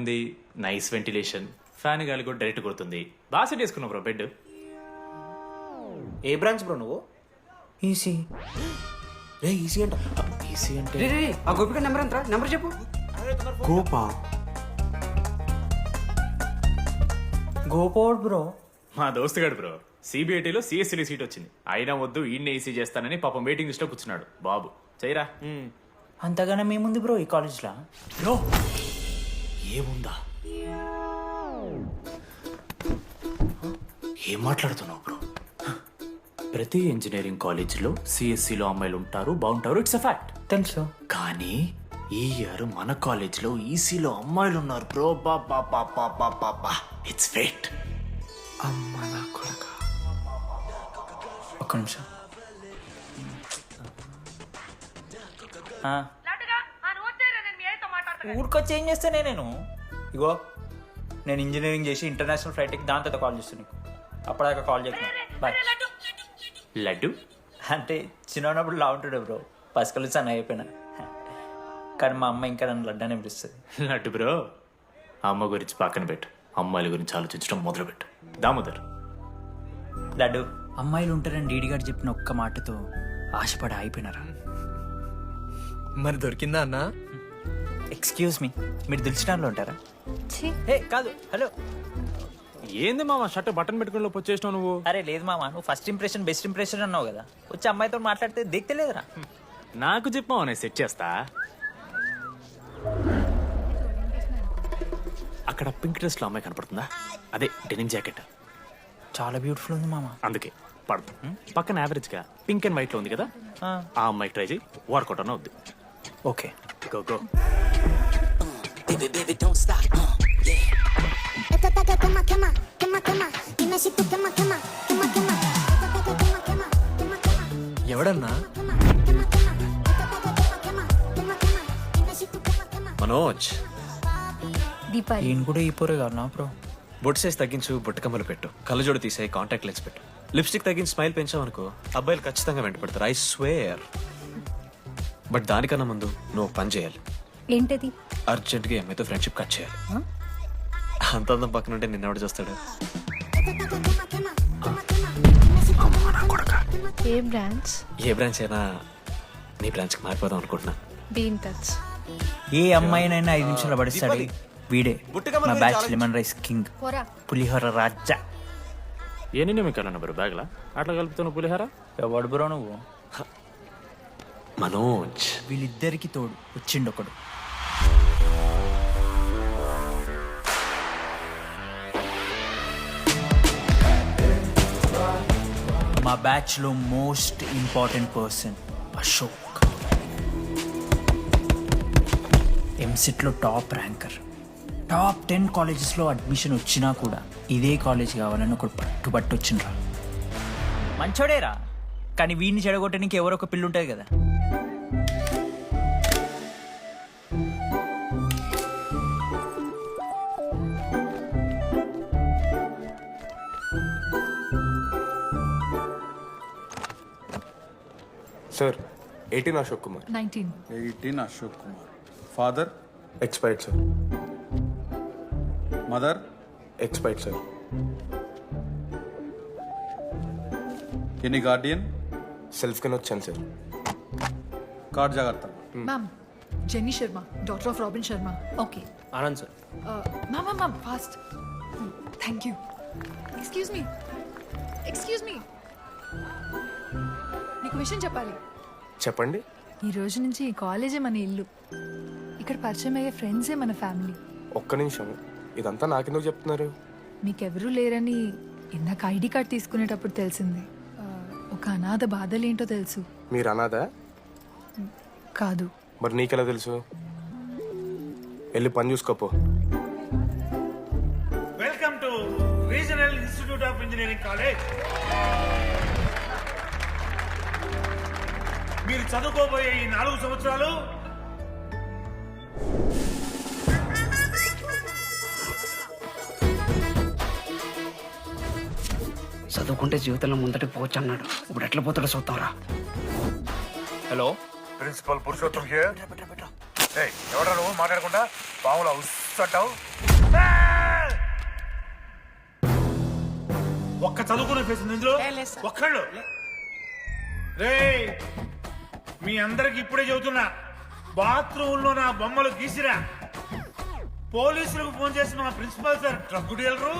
ఉంది, nice ventilation, fan గాలి కూడా డైరెక్ట్ కొడుతుంది. బాగా సెట్ చేసుకున్నావు బ్రో బెడ్. ఏ బ్రాంచ్ బ్రో నువ్వు? ఈసీ. రే ఈసీ అంట. ఈసీ అంటే రే రే ఆ గోపిక నెంబర్ ఎంతరా? నెంబర్ చెప్పు. గోపా గోపోడ్ బ్రో. మా దోస్తుగాడు బ్రో సిబిఐటీలో సిఎస్సీలో సీట్ వచ్చింది. అయినా వద్దు ఈయన్నే ఈసీ చేస్తానని పాపం వెయిటింగ్ లిస్ట్లో కూర్చున్నాడు. బాబు చేయరా. అంతగానే మేముంది బ్రో ఈ కాలేజ్లో. బ్రో ఏముందా? ఏం మాట్లాడుతున్నావు బ్రో? ప్రతి ఇంజనీరింగ్ కాలేజీలో సిఎస్సిలో అమ్మాయిలు ఉంటారు, బాగుంటారు, ఇట్స్ అ ఫ్యాక్ట్. తెలుసు. కానీ ఈ ఇయర్ మన కాలేజ్లో ఈసీలో అమ్మాయిలు ఉన్నారు బ్రో. Baba it's fate. అమ్మ నా కొడుక. ఒక్క నిమిషం. ఊరికొచ్చి ఏం చేస్తానే నేను? ఇగో నేను ఇంజనీరింగ్ చేసి ఇంటర్నేషనల్ ఫ్లైట్కి దాని తర్వాత కాల్ చేస్తాను నీకు. అప్పటిదాకా కాల్ చేస్తాను. బాయ్. లడ్డు అంటే చిన్నప్పుడు లా ఉంటుండే బ్రో, పసికలు సన్న అయిపోయినా. కానీ మా అమ్మ ఇంకా నన్ను లడ్డు అని పిలుస్తుంది. లడ్డు బ్రో అమ్మ గురించి పక్కన పెట్టు, అమ్మాయిల గురించి ఆలోచించడం మొదలు పెట్టు. దామోదర్ లడ్డు, అమ్మాయిలు ఉంటారని డీడీ గారు చెప్పిన ఒక్క మాటతో ఆశపడి అయిపోయినారా? మరి దొరికిందా అన్న? ఎక్స్క్యూజ్ మీ, మీరు దిల్చినాలో ఉంటారా? ఏ కాదు, హలో. ఏంది మామ షర్ట్ బటన్ పెట్టుకుని లోపు వచ్చేసినావు నువ్వు? అరే లేదు మామ, నువ్వు ఫస్ట్ ఇంప్రెషన్ బెస్ట్ ఇంప్రెషన్ అన్నావు కదా, వచ్చి అమ్మాయితో మాట్లాడితే దిక్తలేదురా. నాకు చెప్పావు నేను సెట్ చేస్తా. అక్కడ పింక్ డ్రెస్ లో అమ్మాయి కనపడుతుందా? అదే డెనిమ్ జాకెట్. చాలా బ్యూటిఫుల్ ఉంది మామ. అందుకే పడదు. పక్కన యావరేజ్ గా పింక్ అండ్ వైట్ లో ఉంది కదా, ఆ అమ్మాయికి ట్రై చేయి. వర్కౌట్ అన్న వద్దు. Okay go go. Esta taca quema, quema, quema, quema. Dime si tú quema, quema, quema, quema. Esta taca quema, quema, quema, quema. ఎవడన్నా? Quema, quema, quema. Esta taca quema, quema, quema, quema. Dime si tú quema, quema. Manoj, Deepali ఈయన కూడా ఈ పోరే కాదు bro. బొట్టు size తగ్గించు, బుట్టకమ్మలు పెట్టు, కళ్ళజోడు తీసే, కాంటాక్ట్ లెన్స్ పెట్టు, లిప్స్టిక్ తగ్గించి స్మైల్ పెంచావు అనుకో, అబ్బాయిలు ఖచ్చితంగా వెంట పెడతారు. I swear. బట్ దానికన్నా ముందు నువ్వు ఒక పని చేయాలి. ఏంటది? అర్జెంట్గా అమ్మాయితో ఫ్రెండ్షిప్ కట్ చేయాలి. అంత అందం పక్కన ఉంటే నిన్నెవడు చూస్తాడు? Esta taca quema, quema, quema, quema. Dime si tú quema, quema, quema. ఏ బ్రాంచ్? ఏ బ్రాంచ్ అయినా నీ బ్రాంచ్కి మారిపోదాం అనుకుంటున్నా. Be in touch. ఏ అమ్మాయినైనా 5 నిమిషాలు పడిస్తాడు వీడే. మా బ్యాచ్ లెమన్ రైస్ కింగ్, పోరా. పులిహోర రాజా. ఎన్ని నిమిషాలన్నా బ్రో బ్యాగ్లా అట్లా కలుపుతున్న పులిహార? ఎవడు బ్రో నువ్వు? మనోజ్, వీళ్ళిద్దరికి తోడు వచ్చిండొకడు. మా బ్యాచ్ లో most important person Ashok. EAMCET లో టాప్ ర్యాంకర్. టాప్ 10 కాలేజెస్లో అడ్మిషన్ వచ్చినా కూడా ఇదే కాలేజ్ కావాలని ఒకడు పట్టుబట్టు వచ్చిండ్రా. మంచోడేరా, కానీ వీడిని చెడగొట్టడానికి ఎవరో ఒక పిల్లు ఉంటుంది కదా. Sir, 18 Ashok Kumar. 19. 18 Ashok Kumar. Father? Expired, sir. Mother? Expired, sir. Any guardian? Self can not sir. Card Jakarta. Ma'am, Jenny Sharma, daughter of Robin Sharma. Okay. Anand sir. Ma'am, fast. Thank you. Excuse me. నీకు విషయం చెప్పాలి. చెప్పండి. ఈ రోజు నుంచి ఈ కాలేజే మన ఇల్లు. ఇక్కడ పరిచయం అయ్యే ఫ్రెండ్సే మన ఫ్యామిలీ. ఒక్క నిమిషం, ఇదంతా నాకెందుకు చెప్తున్నారు? మీకెవరూ లేరని ఇందాక ఐడి కార్డ్ తీసుకునేటప్పుడు తెలిసింది. ఒక అనాథ బాధలేంటో తెలుసు. మీరు అనాదా? కాదు. మరి నీకెలా తెలుసు? వెళ్ళి పని చూసుకోపో. Welcome to regional institute of engineering college. మీరు చదువుకోబోయే ఈ 4 సంవత్సరాలు చదువుకుంటే జీవితంలో ముందటి పోవచ్చు అన్నాడు. ఇప్పుడు ఎట్లా పోతాడో చూద్దాంరా. Hello, principal Purushottam here. ఎవరా నువ్వు మాట్లాడకుండా పాముల హౌస్ ఆలోచిస్తుంటావు ఒక్క చదువుకునే ఫేస్ ఉంది ఇందులో ఒక్కళ్ళు రే మీ అందరికి ఇప్పుడే చెబుతున్నా బాత్రూంలో నా బొమ్మలు గీసిరా పోలీసులకు ఫోన్ చేసి మా principal sir drug dealer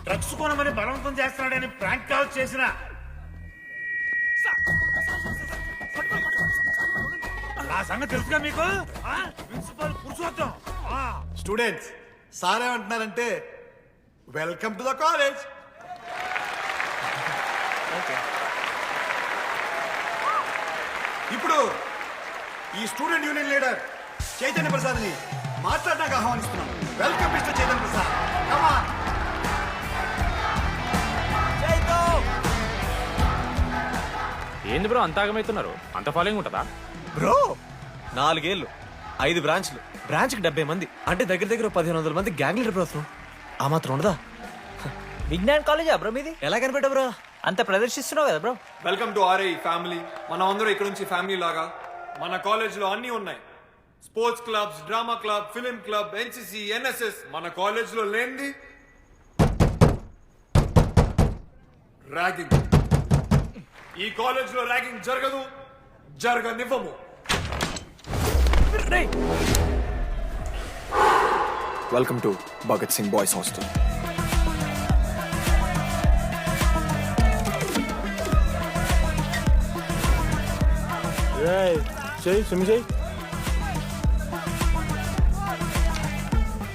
drugs కొనమని బలవంతం చేస్తున్నాడని ప్రాంక్ కాల్ చేసిన ఆ సంగతి తెలుసుగా మీకు ప్రిన్సిపల్ పురుషోత్తం స్టూడెంట్స్ సార్ ఏమంటున్నారంటే వెల్కమ్ టు ద కాలేజ్. ఇప్పుడు ఈ స్టూడెంట్ యూనియన్ లీడర్ చైతన్య ప్రసాద్ని మాట్లాడడానికి ఆహ్వానిస్తున్నాం. Welcome mister Chaitanya Prasad. Come on. ఏంది బ్రో అంత ఆగమవుతున్నారు? అంత ఫాలోయింగ్ ఉంటుందా బ్రో 4 ఏళ్ళు 5 బ్రాంచ్లు, బ్రాంచ్కి 70 మంది అంటే దగ్గర దగ్గర 1500 మంది గ్యాంగ్ లీడర్ బ్రో. ఆ మాత్రం ఉండదా? విజ్ఞాన్ కాలేజా బ్రో మీది? ఎలా కనిపెట్టా బ్రో? అంత ప్రదర్శిస్తున్నావు కదా bro. Welcome to RI family. మనం అందరూ ఇక్కడ నుంచి ఫ్యామిలీ లాగా. మన కాలేజ్లో అన్నీ ఉన్నాయి. Sports clubs, drama club, film club, NCC, NSS. మన కాలేజ్లో లేనిది ర్యాగింగ్. ఈ కాలేజ్లో ర్యాగింగ్ జరగదు, జరగనివ్వము. Welcome to Bhagat Singh boys hostel.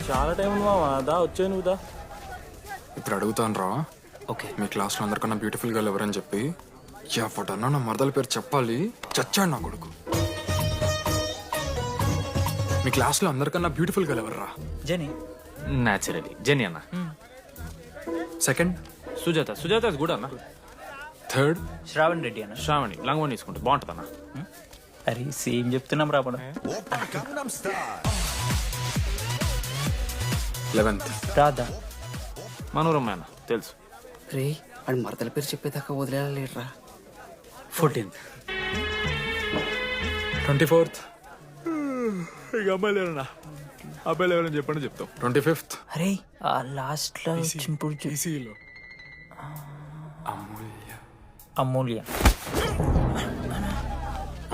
చాలా టైం ఉంది మామా, దా వచ్చే నువ్వు దా. ఇప్పుడు అడుగుతాను రా. ఓకే. మీ క్లాస్లో అందరికన్నా బ్యూటిఫుల్ గర్ల్ ఎవరని చెప్పి ఎవడన్నా నా మరదల పేరు చెప్పాలి. చచ్చాడు నా కొడుకు. మీ క్లాస్లో అందరికన్నా బ్యూటిఫుల్ గర్ల్ ఎవర్రా? జని. న్యాచురలీ జెనీ అన్న. సెకండ్ సుజాత. సుజాత కూడా అన్న. థర్డ్ శ్రావణ్ రెడ్డి అన్న. శ్రావణి లంగ్ వన్ తీసుకుంటే బాగుంటుంది అన్న. అరే సేమ్ చెప్తున్నాం రాబడ. 11th రాదా? మనోరమ్మ అన్న తెలుసు. రే వాడి మరదల పేరు చెప్పేదాకా వదిలేలా లేడరా. 14th 24th ఇక అమ్మాయి లేరన్నా, అబ్బాయిలు ఎవరైనా చెప్పండి చెప్తాం. 25th అరే ఆ లాస్ట్ లో చింపుడు ఈసీలో అమూల్య. అమూల్య.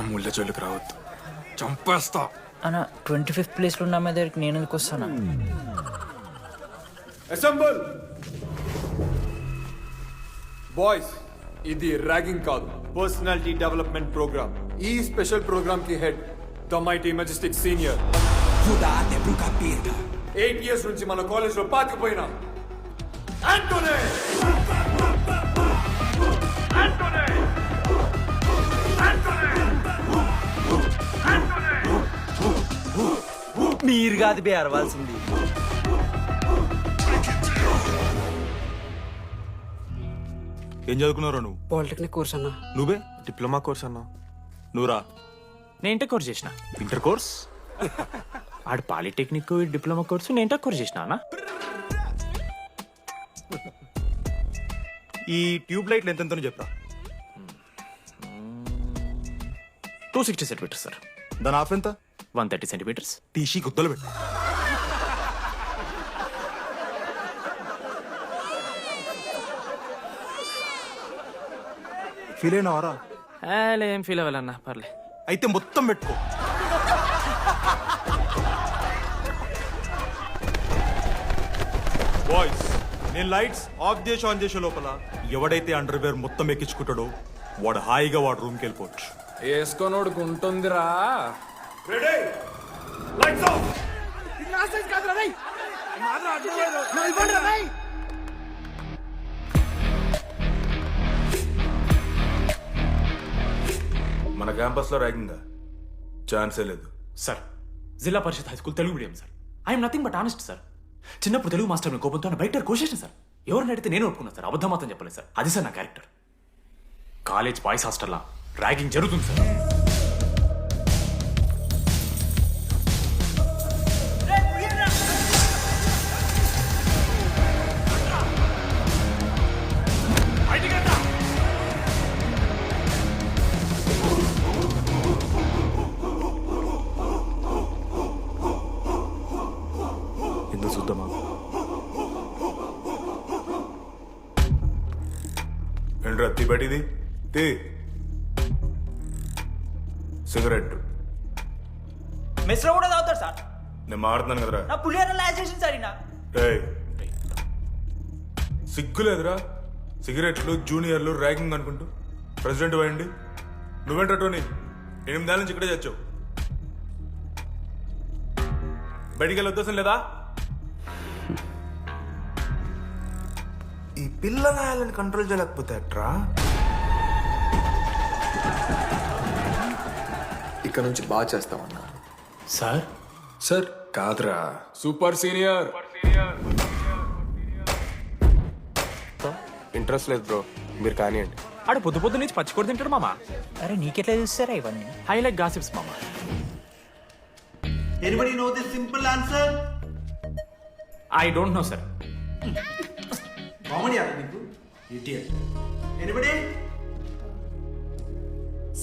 అమూల్య జోలికి రావద్దు, చంపేస్తా. అన్న 25th ప్లేస్ లో ఉన్న అమ్మాయి దగ్గరికి నేను ఎందుకు వస్తానా? Assemble boys. ఇది ర్యాగింగ్ కాదు, పర్సనాలిటీ డెవలప్మెంట్ ప్రోగ్రామ్. ఈ స్పెషల్ ప్రోగ్రామ్ కి head the mighty Majestic senior. 8 years నుంచి మన కాలేజ్ లో పాతిపోయిన ఆంటోనీ. మీరు కాదు బే అరవాల్సింది. ఏం చదువుకున్నారా నువ్వు? పాలిటెక్నిక్ కోర్స్ అన్నా. నువ్వే? డిప్లొమా కోర్స్ అన్నా. నువ్వురా? నేను ఇంటర్ కోర్స్ చేసిన. ఇంటర్ కోర్స్ ఆడు పాలిటెక్నిక్ డిప్లొమా కోర్సు, నేను ఇంటర్ కోర్స్ చేసిన అన్న. ఈ ట్యూబ్ లైట్లు ఎంతెంతనో చెప్పరా. 260 సెంటీమీటర్స్ సార్. దాని ఆఫ్ ఎంత? 130 సెంటీమీటర్స్. టీసీ గుద్దలు పెట్టు. ఫీల్ అయినావారా? ఏం ఫీల్ అవ్వాలన్నా, పర్లే. అయితే మొత్తం పెట్టుకో. బాయ్స్, నేను లైట్స్ ఆఫ్ చేసి ఆన్ చేసే లోపల ఎవడైతే అండర్వేర్ మొత్తం ఎక్కించుకుంటాడో వాడు హాయిగా వాడు రూమ్కి వెళ్ళిపోవచ్చు. వేసుకోనోడుకు ఉంటుందిరా. Ready, lights off. మన క్యాంపస్ లో ర్యాగింగ్ ఛాన్సే లేదు sir. Zilla Parishad high school Telugu medium sir. I'm nothing but honest sir. చిన్నప్పుడు తెలుగు మాస్టర్ కోపంతో బయట కోసేసిన సార్. ఎవరిని అడిగితే నేను ఒప్పుకున్నాను సార్. అబద్ధం మాత్రం చెప్పలేదు సార్. అది సార్ నా క్యారెక్టర్. కాలేజ్ బాయ్స్ హాస్టల్లా ర్యాగింగ్ జరుగుతుంది సార్. ముందు చూద్దామా? ఏంట్రా బయటిది తీ సిగరెట్. మెస్లో కూడా తాగుతారు సార్. నేను మాడుతున్నాను కదరా. నా పులిహోర లాస్ట్ చేసింది సార్ ఈయన. ఏయ్, సిగ్గులేదురా? సిగరెట్లు జూనియర్లు ర్యాగింగ్ అనుకుంటూ ప్రెసిడెంట్ అయ్యండి. నువ్వేంట్రా టోనీ 8 ఏళ్ళ నుంచి ఇక్కడే చచ్చావు. బయటికి వెళ్ళే ఉద్దేశం లేదా? ఈ పిల్లగాయలను కంట్రోల్ చేయలేకపోతే అట్రా. ఇక్కడ నుంచి బాగా చేస్తామన్నా. సార్ సార్ కాదురా, సూపర్ సీనియర్. ఇంట్రెస్ట్ లేదు బ్రో, మీరు కానివ్వండి. ఆడు పొద్దు పొద్దు నుంచి పచ్చికొడి తింటాడు మామ. అరే నీకెట్లా చూస్తారా ఇవన్నీ? హైలైట్ గాసిప్స్ మామ. Anybody know the simple answer? I don't know sir. Comedy ఆడ నీకు idiot. Anybody?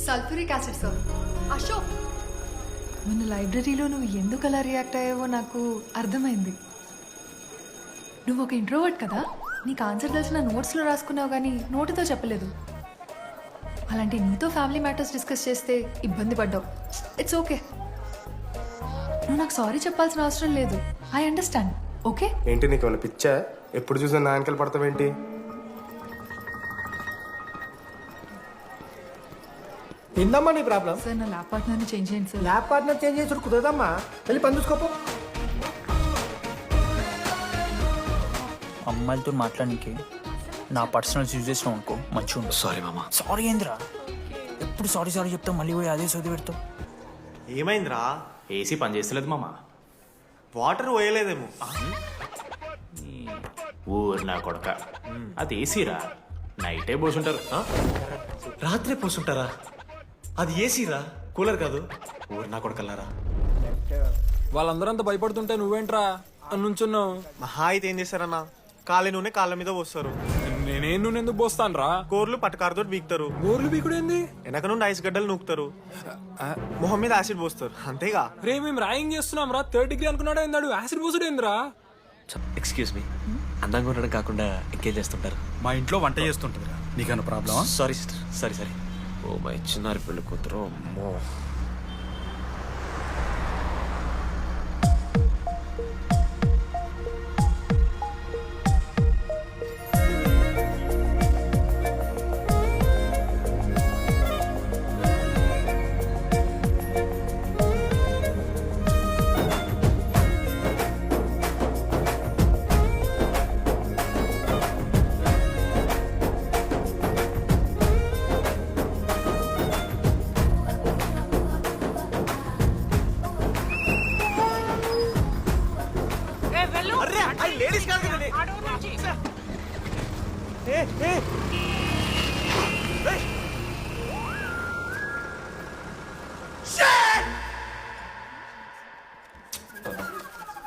Sulphuric acid sir. Ashok, మొన్న లైబ్రరీలో నువ్వు ఎందుకు అలా రియాక్ట్ అయ్యావో నాకు అర్థమైంది. నువ్వు ఒక ఇంట్రోవర్ట్ కదా, నీకు ఆన్సర్ తెలిసిన నోట్స్లో రాసుకున్నావు కానీ నోటితో చెప్పలేదు. అలాంటి నీతో ఫ్యామిలీ మ్యాటర్స్ డిస్కస్ చేస్తే ఇబ్బంది పడ్డావు. ఇట్స్ ఓకే, నువ్వు నాకు సారీ చెప్పాల్సిన అవసరం లేదు. I understand. ఓకే? ఏంటి నీకు ఏమైనా పిచ్చా? ఎప్పుడు చూసినా నా వెనకాల పడతావేంటి? ఏందమ్మా నీ ప్రాబ్లం? సార్ నా ల్యాబ్ పార్ట్నర్ని చేంజ్ చేయండి సార్. ల్యాబ్ పార్ట్నర్ చేంజ్ చేసి కుదరదమ్మా, వెళ్ళి పని చూసుకోపో. అమ్మాయిలతో మాట్లాడడానికి నా పర్సనల్స్ యూజ్ చేసినావు అనుకో మంచిగా ఉండదు. సారీ మామా. సారీ ఏందిరా? ఎప్పుడు సారీ సారీ చెప్తావు, మళ్ళీ పోయి అదే సోది పెడతావు. ఏమైందిరా? ఏసీ పని చేస్తలేదు మామ. వాటర్ పోయలేదేమో. ఊరు నా కొడక, అది ఏసీరా, నైటే పోసుంటారు. రాత్రే పోసుంటారా? అది ఏసీరా, కూలర్ కాదు. ఊరు నా కొడుకల్లారా. వాళ్ళందరూ అంత భయపడుతుంటే నువ్వేంట్రా నుంచున్నావు? మహా అయితే ఏం చేస్తారన్నా, కాళ్ళ నూనె కాళ్ళ మీద పోస్తారు. నేనేం నువ్వు ఎందుకు పోస్తాను రా? కూరలు పట్టకారుతో బీకుతారు. గోర్లు బీకుడేంది? వెనక నుండి ఐస్ గడ్డలు నూకుతారు. మొహం మీద యాసిడ్ పోస్తారు, అంతేగా. రే మేము ర్యాగింగ్ చేస్తున్నాం రా, 3rd డిగ్రీ అనుకున్నాడు ఏందాడు, యాసిడ్ పోసుడేంద్రా? ఎక్స్క్యూజ్ మీ, అందంగా ఉండడం కాకుండా ఇంకేం చేస్తుంటారు? మా ఇంట్లో వంట చేస్తుంటుందిరా, నీకన్నా ప్రాబ్లమా? Sorry sister, sorry sorry. Oh my చిన్నారి పెళ్ళి కూతురు, అమ్మో.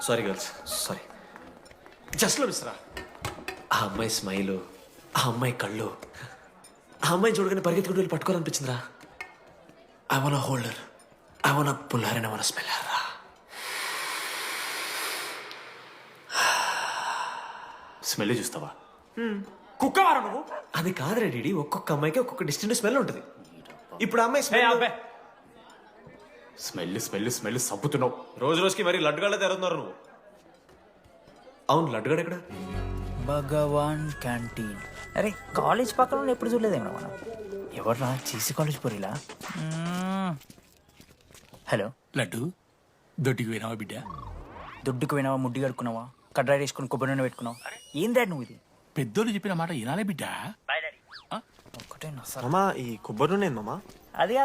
Sorry girls, sorry. జస్ట్ లో మిస్రా. ఆ అమ్మాయి స్మైలు, ఆ అమ్మాయి కళ్ళు, ఆ అమ్మాయి చూడగానే పరిగెత్తుకుంటూ వెళ్ళి పట్టుకోవాలనిపించిందిరా. I want hold her, I want pull her and I want smell her రా. స్మెల్ చూస్తావా? కుక్కవారా నువ్వు? అది కాదురా డీడీ, ఒక్కొక్క అమ్మాయికి ఒక్కొక్క డిస్టింట్ స్మెల్ ఉంటుంది. ఇప్పుడు ఆ అమ్మాయి స్మెల్ స్మెల్ స్మెల్ స్మెల్ సబ్బుతున్నావు. రోజు రోజుకి మరి లడ్డుగాళ్ళ తెరుతున్నారు నువ్వు. అవును, లడ్డుగాడు ఎక్కడ? భగవాన్ క్యాంటీన్. అరే కాలేజ్ పక్కన ఎప్పుడు చూడలేదేమో మనం. ఎవర్రా చేసి కాలేజ్ పోరిలా? హలో లడ్డు, దొడ్డికి పోయినావా బిడ్డ? దుడ్డుకు పోయినావా, ముడ్డి కడుక్కున్నావా, కడ్రాయి వేసుకుని కొబ్బరి నూనె పెట్టుకున్నావు? ఏం డాడ్ నువ్వు ఇది? పెద్దోళ్ళు చెప్పిన మాట వినాలే బిడ్డ. ఒక్కటే మామా, ఈ కొబ్బరి నూనె మామా? అది